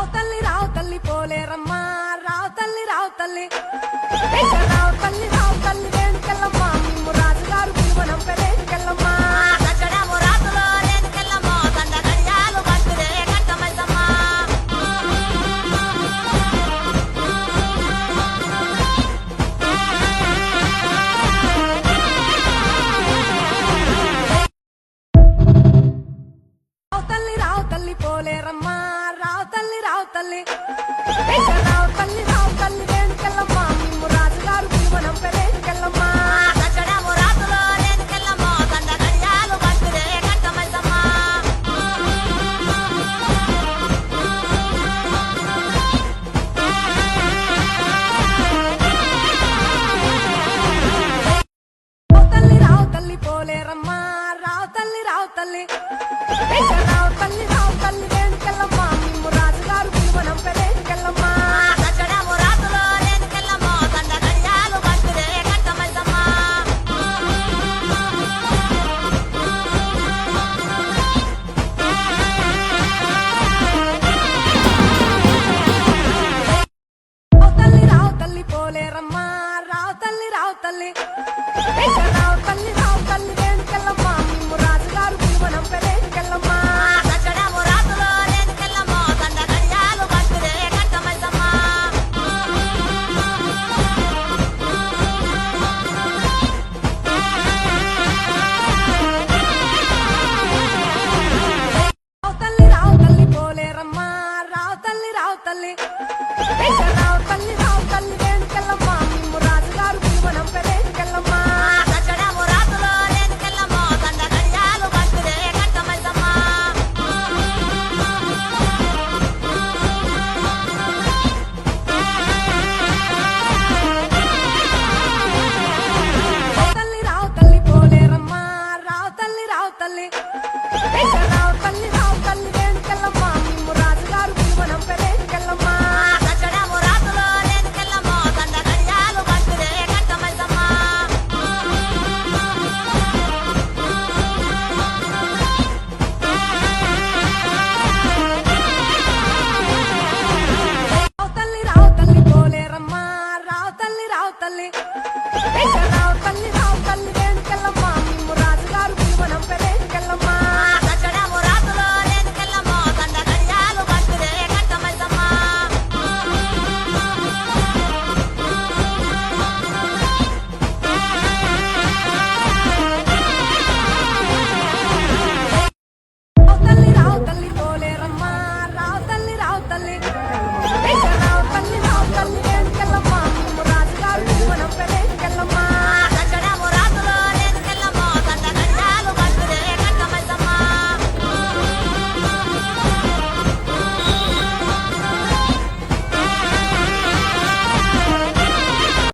రావు తల్లి పోలేరమ్మా రావు తల్లి రావు తల్లి రేణుకెళ్ళమ్మా మేము రాజుగారు పిలువనం పెరేకెళ్ళమ్మా రావు తల్లి పోలేరమ్మా రావు తల్లి రేణుకెళ్ళమ్మా మేము రాజుగారు పిలువనం పెరేకెళ్ళమ్మా రావు తల్లి పోలేరమ్మా రావు తల్లి రేణుకెళ్ళమ్మా మేము రాజుగారు పిలువనం పెరేకెళ్ళమ్మా రావు తల్లి పోలేరమ్మా రావు తల్లి రేణుకెళ్ళమ్మా మేము రాజుగారు పిలువనం పెరేకెళ్ళమ్మా రావు తల్లి పోలేరమ్మా రావు తల్లి